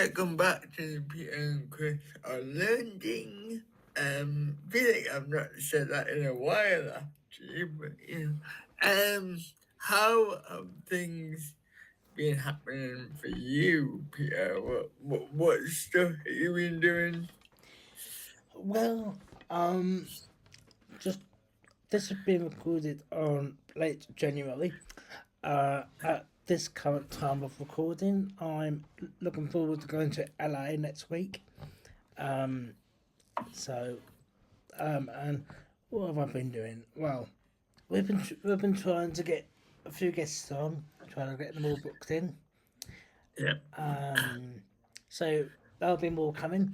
welcome back to Peter and Chris on Learning. Feel like I've not said that in a while actually, but how have things been happening for you, Peter? What stuff have you been doing? Well, just this has been recorded on late January. At this current time of recording, I'm looking forward to going to LA next week. Um, so, and what have I been doing? Well, we've been trying to get a few guests on, trying to get them all booked in. Yeah, Um, so there'll be more coming.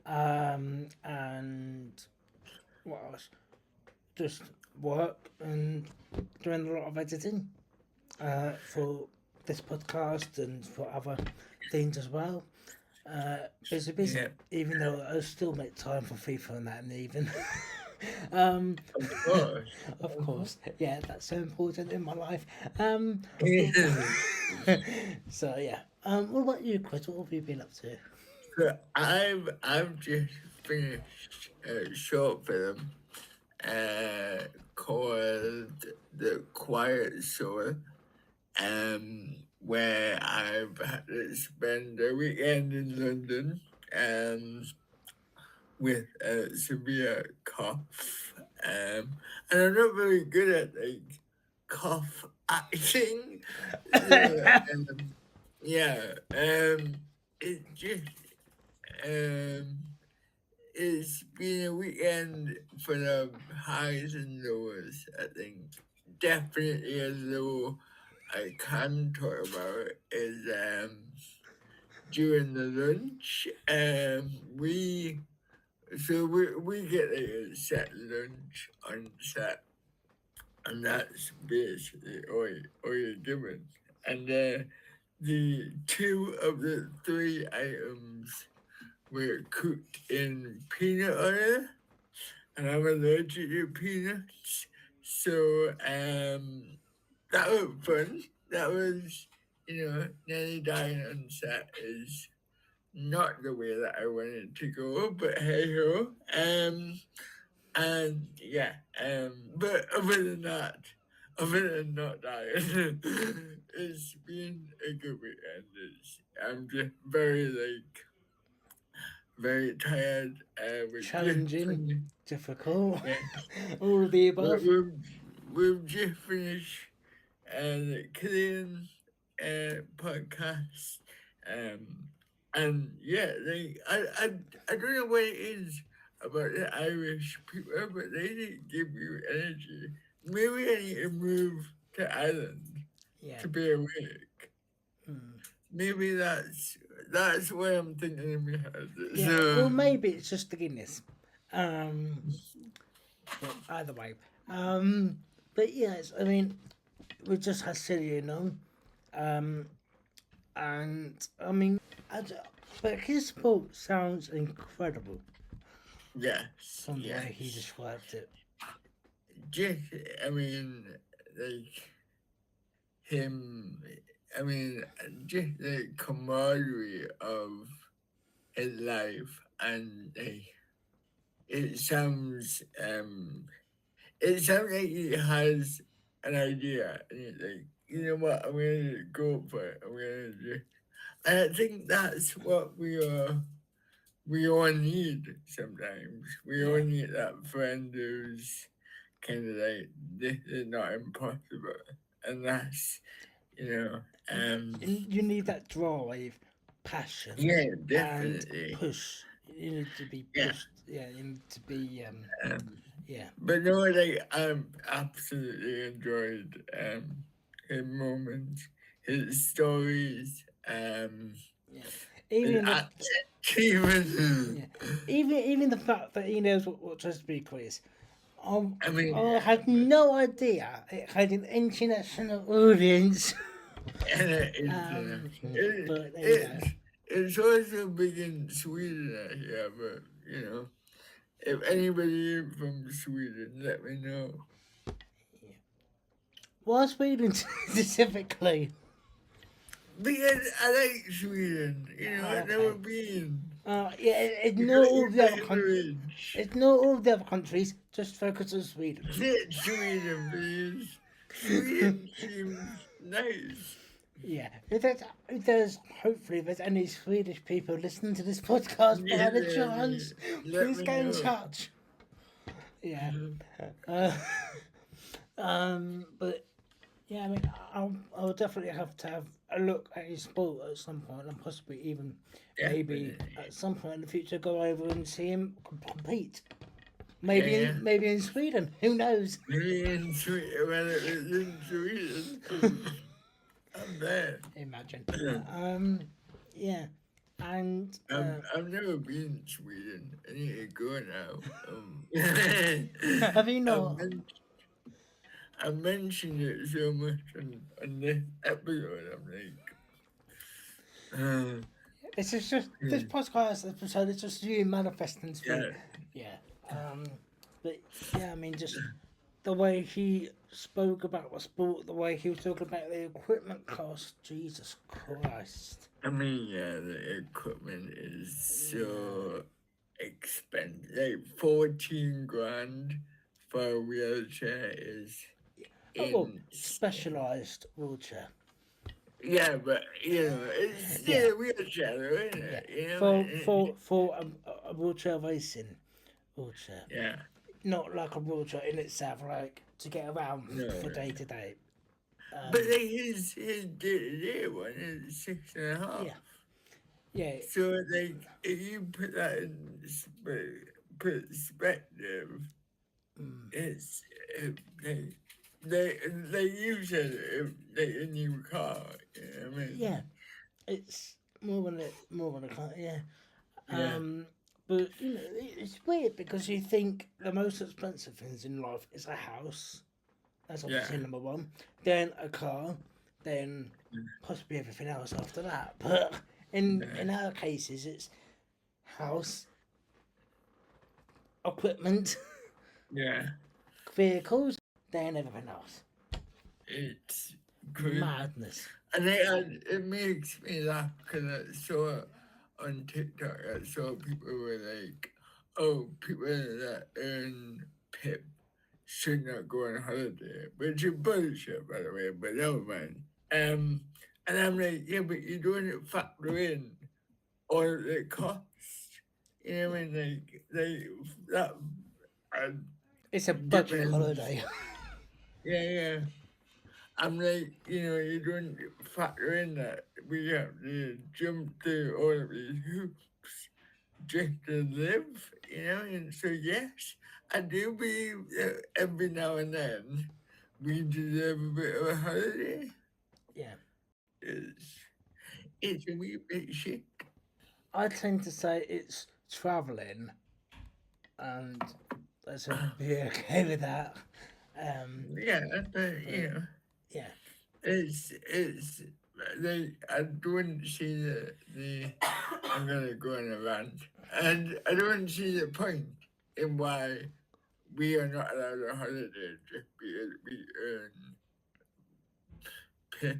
And what else? Just work and doing a lot of editing for this podcast and for other things as well. Busy, yeah, even though I still make time for FIFA and that in the evening. um, of course. of course, yeah, that's so important in my life. Um, so yeah. What about you, Chris? What have you been up to? So I've just finished a short film called The Quiet Soul, where I've had to spend a weekend in London with a severe cough. And I'm not very good at like cough acting. So, yeah, it just um, it's been a weekend full of highs and lows, I think. Definitely a low I can talk about is during the lunch. We get a set lunch on set, and that's basically all you're given. And the two of the three items were cooked in peanut oil, and I'm allergic to peanuts. So that was fun. That was, nearly dying on set is not the way that I wanted to go, but hey ho. And yeah, but other than not dying, it's been a good weekend. I'm just very tired. We just Challenging, finished, difficult, yeah, all of the we, above. we, we've just finished the CILLIAN podcast. Um, and yeah, I don't know what it is about the Irish people, but they didn't give you energy. Maybe I need to move to Ireland Yeah. to be awake. Mm. Maybe that's what I'm thinking in my head. Yeah, So or maybe it's just the Guinness. Um, but either way. Um, but yes, I mean, we just had CILLIAN on. Um, and I mean, I d but his sport sounds incredible yes, from the way he yes. described it. Just I mean, like him. I mean, just the camaraderie of his life, and it sounds um, it sounds like he has an idea, and he's like, you know what, I'm gonna go for it. I'm gonna do, and I think that's what we all need sometimes. We all Yeah, need that friend who's kind of like, this is not impossible, and that's you know, you need that drive, passion, yeah, and definitely, push. You need to be yeah. pushed. Yeah, you need to be. Yeah, But no, like I've absolutely enjoyed his moments, his stories, yeah. his Even the achievements. yeah, even the fact that he knows what Chesapeake is. I mean, I had no idea it had an international audience. and it's But there you go. it's also big in Sweden here, but if anybody from Sweden, let me know. Why Sweden specifically? Because I like Sweden, I've never Okay. been. Yeah, You got your privilege. it's not all the other countries. Just focus on Sweden. Hit Sweden, please. Sweden seems nice. Yeah, if there's hopefully if there's any Swedish people listening to this podcast by any chance, Let please me get in know. touch. Yeah. Uh, but yeah, I mean, I'll definitely have to have a look at his sport at some point, and possibly even maybe Definitely. at some point in the future go over and see him compete. Yeah, yeah. Maybe in Sweden. Who knows? Maybe in Sweden, when it was in Sweden, 'cause I'm there. Imagine. Yeah, and I've never been to Sweden. I need to go now. have you I, not? men- I mentioned it so much on this episode. I'm like, It's just this podcast episode. It's just you manifesting through. yeah, Yeah. But yeah, I mean, just the way he spoke about the sport, the way he was talking about the equipment cost. Jesus Christ. I mean, yeah, the equipment is so expensive. Like 14 grand for a wheelchair is Oh, well, insane. specialized wheelchair. Yeah, but it's Yeah. still a wheelchair, though, isn't Yeah. it? For a wheelchair racing wheelchair. Yeah, Not like a wheelchair in itself, like to get around no. for day to day. But like his day-to-day one is 6.5. Yeah. Yeah. So like if you put that in perspective, it's like like you said, like a new car. You know what I mean? Yeah. It's more than a car. Yeah. Yeah, But it's weird because you think the most expensive things in life is a house. That's obviously yeah, number one. Then a car. Then possibly everything else after that. But in our cases, it's house, equipment, yeah. vehicles, then everything else. It's crazy. Madness. And it makes me laugh because I saw on TikTok, I saw people were like, oh, people that earn PIP should not go on holiday, which is bullshit, by the way, but never mind. And I'm like, yeah, but you don't factor in all the costs. You know what I mean? Like that uh, It's a budget depends. holiday. Yeah, yeah. I'm like, you don't factor in that we have to jump through all of these hoops just to live, and so yes, I do believe that every now and then we deserve a bit of a holiday. Yeah. It's, it's a wee bit shit. I tend to say it's travelling, and let's be okay with that. Yeah, but Yeah. it's like I don't see the I'm gonna go on a rant, and I don't see the point in why we are not allowed a holiday just because we earn PIP,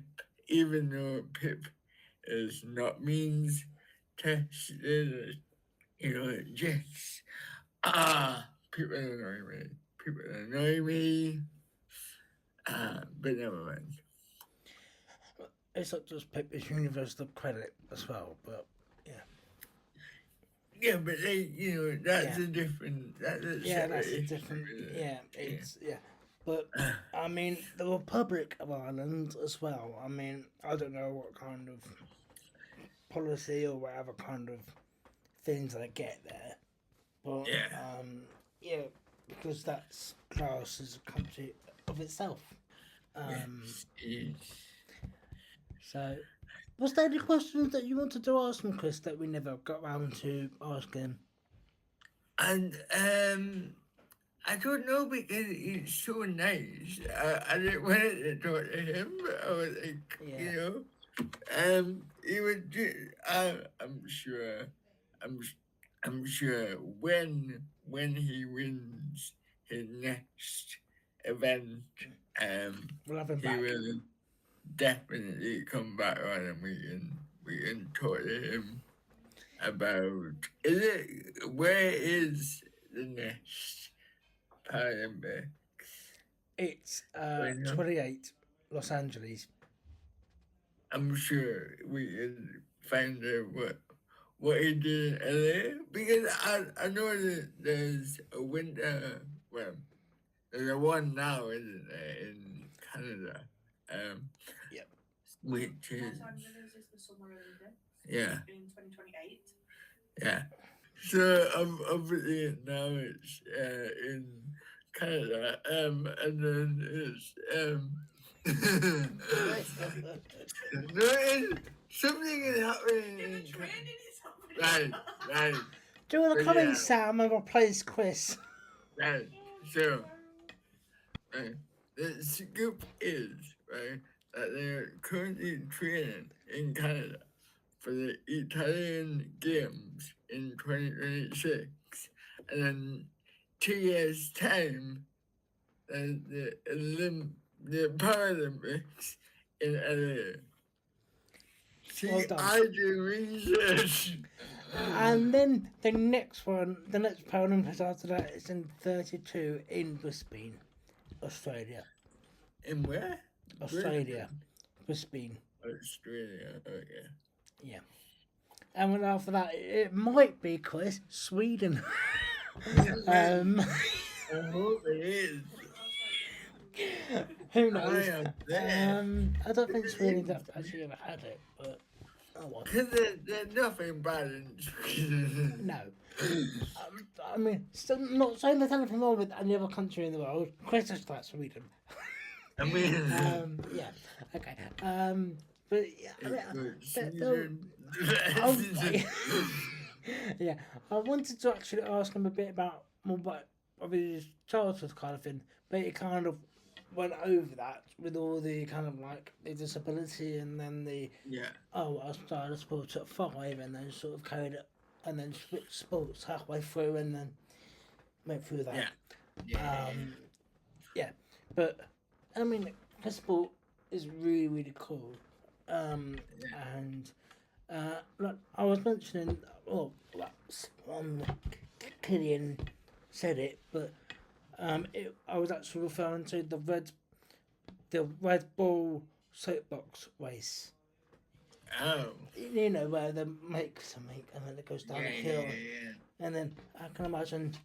even though PIP is not means tested. Just people annoy me. People annoy me. But never mind. It's not just PIP, it's universal credit as well, but yeah. Yeah, but that's Yeah. a different. That's a Yeah, separate that's a issue. different. Isn't it? Yeah, it's. Yeah. But, I mean, the Republic of Ireland as well. I mean, I don't know what kind of policy or whatever kind of things they get there. But, Yeah. yeah, because that's class as a country of itself. Yes. Yes. So, was there any questions that you wanted to ask him, Chris, that we never got round to asking? And I don't know because he's so nice. I didn't want to talk to him, but I was like, Yeah. he would. I'm sure. I'm. I'm sure when he wins his next event, We'll have him he back. will definitely come back on and we can talk to him about where is the next Paralympics? It's Right now? 28 Los Angeles. I'm sure we can find out what he did in LA because I know that there's a winter, well, there's a one now, isn't there, in Canada, Yep. which is Los Angeles is the Summer Olympics yeah, in 2028. yeah. So obviously now it's in Canada, and then it's no, something is happening. Yeah, the in training is happening. Right. Do you want to But come in, yeah. Sam, and replace Chris? Right. So, right, the scoop is, right, that they're currently training in Canada for the Italian Games in 2026. And then 2 years' time, the Paralympics in LA. See, Well done. I do research. And then the next Paralympics after that is in 32 in Brisbane, Australia. In where? Australia. Brisbane. Australia, okay. Yeah. And then after that, it might be, Chris, Sweden. I hope it is. Who knows? I am there. I don't think Sweden's actually ever had it, but oh well. Because there's nothing bad in Sweden. No. I mean, still not saying there's anything wrong with any other country in the world. Chris just like Sweden. I mean, Yeah. Okay. But yeah, I mean, Sweden. yeah, I wanted to actually ask him a bit about more about of his childhood kind of thing, but he kind of went over that with all the kind of like the disability and then the Yeah. I started sports at 5 and then sort of carried it and then switched sports halfway through and then went through that. Yeah. Yeah, but I mean, the sport is really cool. And like I was mentioning, CILLIAN said it, but I was actually referring to the Red Bull soapbox race. Oh. You know, where they make something and then it goes down a hill. Yeah. And then I can imagine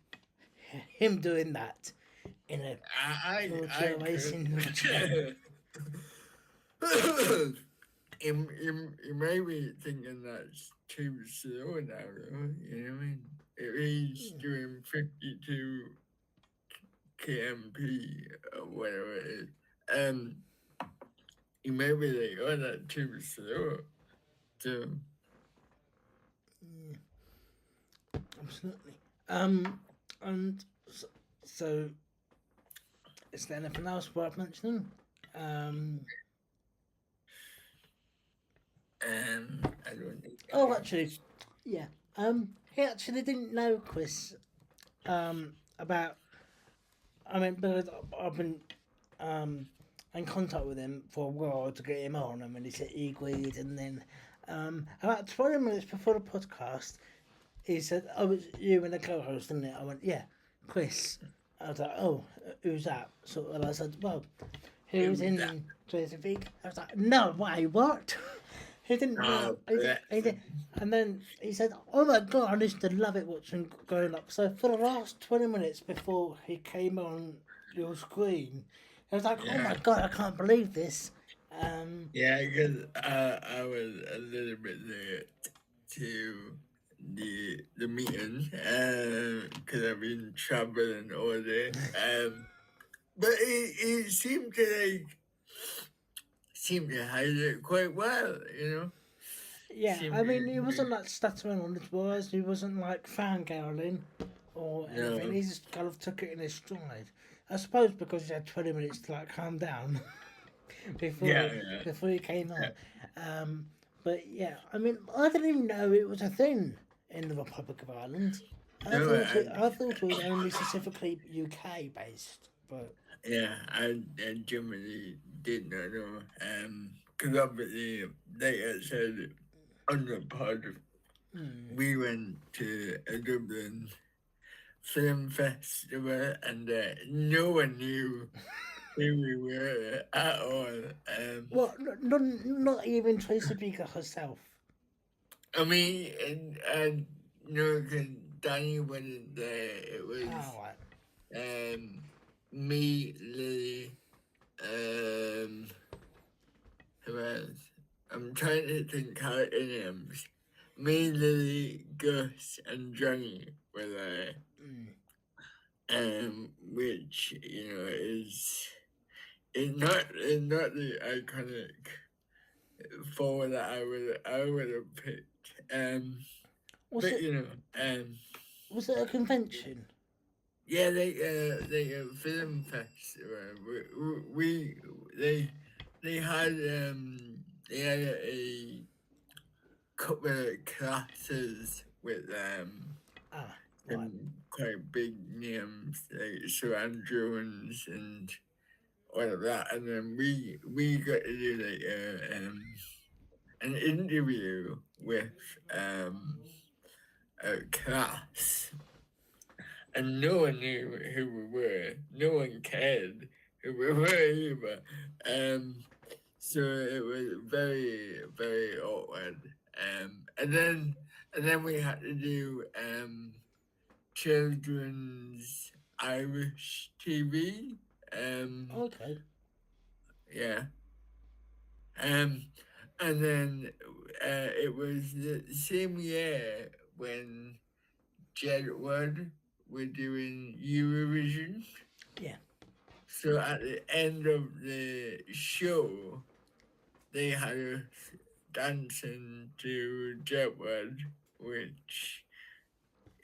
him doing that in a wheelchair racing wheelchair. You may be thinking that's too slow now, though. You know what I mean? If he's doing 52 kmp or whatever it is, you may be like, oh, that's too slow. So, Yeah, absolutely. And so, is there anything else worth mentioning? I don't think. Oh, actually, yeah. He actually didn't know Chris. About. I mean, because I've been in contact with him for a while to get him on. I mean, he said he agreed, and then about 20 minutes before the podcast, he said, "Oh, it's you and the co-host, isn't it?" I went, "Yeah, Chris." I was like, "Oh, who's that?" So and I said, "Well, he was in Chesapeake." I was like, "No way, what?" He didn't know. He did. And then he said, "Oh my God, I used to love it watching growing up." So for the last 20 minutes before he came on your screen, I was like, "Oh my God, I can't believe this." Yeah, because I was a little bit late to the meeting because I've been traveling all day. But he seemed to hide it quite well, you know. Yeah, I mean, he wasn't like stuttering on his words. He wasn't like fangirling or anything. No. He just kind of took it in his stride. I suppose because he had 20 minutes to like calm down before he came on. But yeah, I mean, I didn't even know it was a thing in the Republic of Ireland. I thought it was only specifically UK based. But Yeah, I genuinely did not know. Because obviously, like I said on the pod, we went to a Dublin film festival and no one knew who we were at all. what? Not even Tracy Beaker herself. I mean, and no, because Danny wasn't there. It was Oh, right. me, Lily, um, who else? I'm trying to think how it names. Me, Lily, Gus, and Johnny were there. Which is not the iconic four that I would have picked. Was But it? Was it a convention? yeah, they film festival. We they had they had a couple of classes with Ah, right. and quite big names like Sir Andrew and all of that, and then we got to do like an interview with a class, and no one knew who we were. No one cared who we were either. So it was very very awkward. And then we had to do children's Irish TV. Okay. Yeah. Um, and then it was the same year when Jedward were doing Eurovision. Yeah. So at the end of the show, they had us dancing to Jedward, which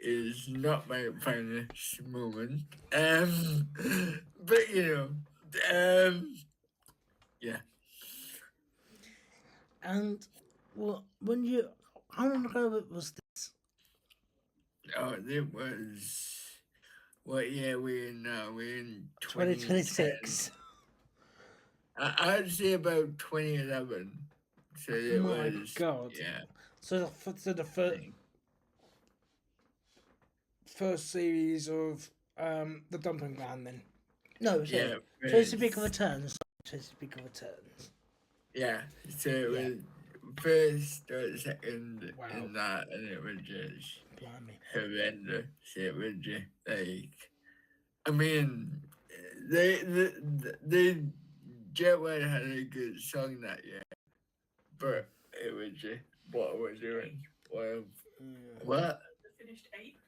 is not my finest moment. But yeah. And well, when you, how long ago was this? Oh, it was what year we in now? We're in 2010. 2026. I'd say about 2011. So it My was God. yeah. So the first series of the Dumpling Ground then. No, Yeah, sorry. Tracy first, Beaker returns. Tracy Beaker returns. yeah. So it Yeah. was first or second Wow. in that, and it was just Blimey. horrendous. It was just like, I mean, they Jetway had a good song that year, but it was just what we're doing. What? They finished 8th.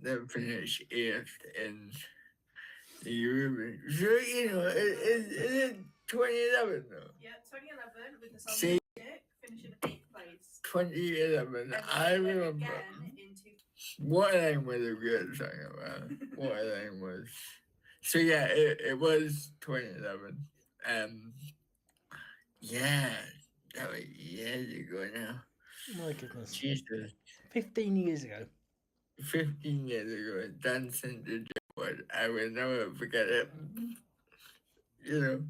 They finished 8th in the Eurovision. So, it's 2011 though. Yeah, 2011 with the song See? Music, finishing 8th place. 2011, And then I they went remember. again into What Line was a good song about. What Line was. So yeah, it was 2011. Yeah, that was years ago now. My goodness. Jesus. 15 years ago. 15 years ago, dancing to Joe, I will never forget it. You know.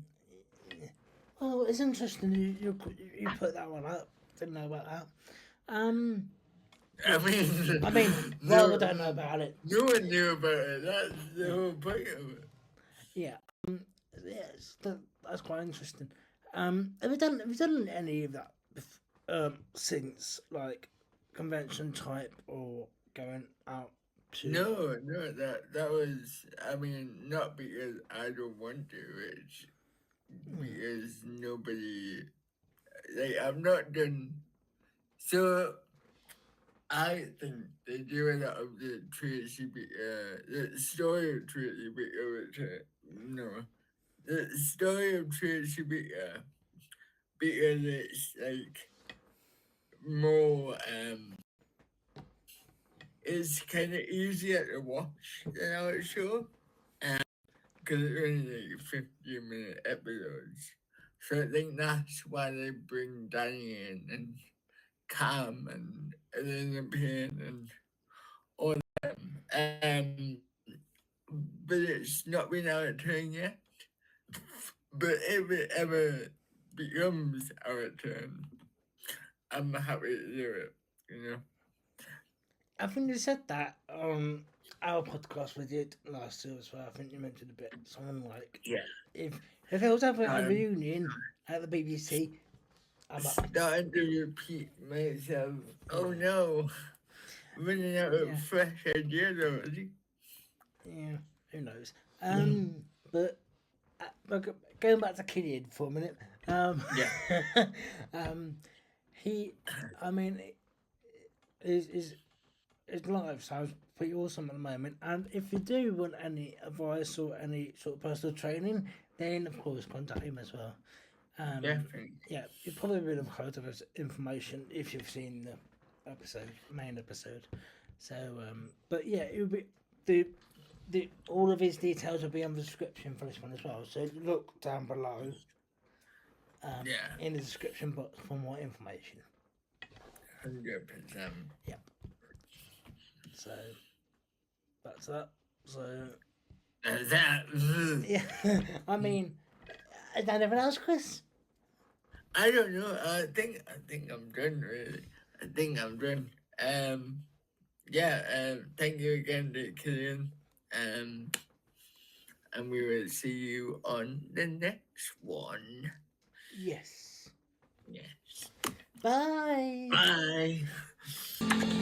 Oh, it's interesting you put that one up. Didn't know about that. I mean, Rather don't know about it. no one knew about it. That's the whole point of it. Yeah. Yes, that's quite interesting. Have you done any of that since, like convention type or going out to? No, that was. I mean, not because I don't want to. It's because nobody. Like I've not done. So I think they do a lot of the the story of Tracy Beaker, the story of Tracy Beaker, because it's like more, it's kind of easier to watch than our show, because it's only like 15-minute episodes. So I think that's why they bring Danny in and Cam and Elena Payne and all them. But but it's not been our turn yet. But if it ever becomes our turn, I'm happy to do it, you know. I think you said that on our podcast we did last year as well. I think you mentioned a bit something like Yeah. if there was ever a Um, reunion at the BBC, I'm up. Starting to repeat myself. Oh Yeah. no. Running out of Yeah. fresh ideas already. Yeah, who knows? But going back to Killian for a minute. Yeah. He, I mean, his life sounds pretty awesome at the moment. And if you do want any advice or any sort of personal training, then of course contact him as well. Definitely. Yeah, you probably will have heard of his information if you've seen the main episode. So, but yeah, it will be the all of his details will be on the description for this one as well. So look down below. Yeah. In the description box for more information. 100%. Yeah. So that's that. So That. yeah, I mean, is there anything else, Chris? I don't know. I think I'm done. Really, I think I'm done. Yeah. Thank you again, to Killian. And we will see you on the next one. Yes. Yes. Bye. Bye.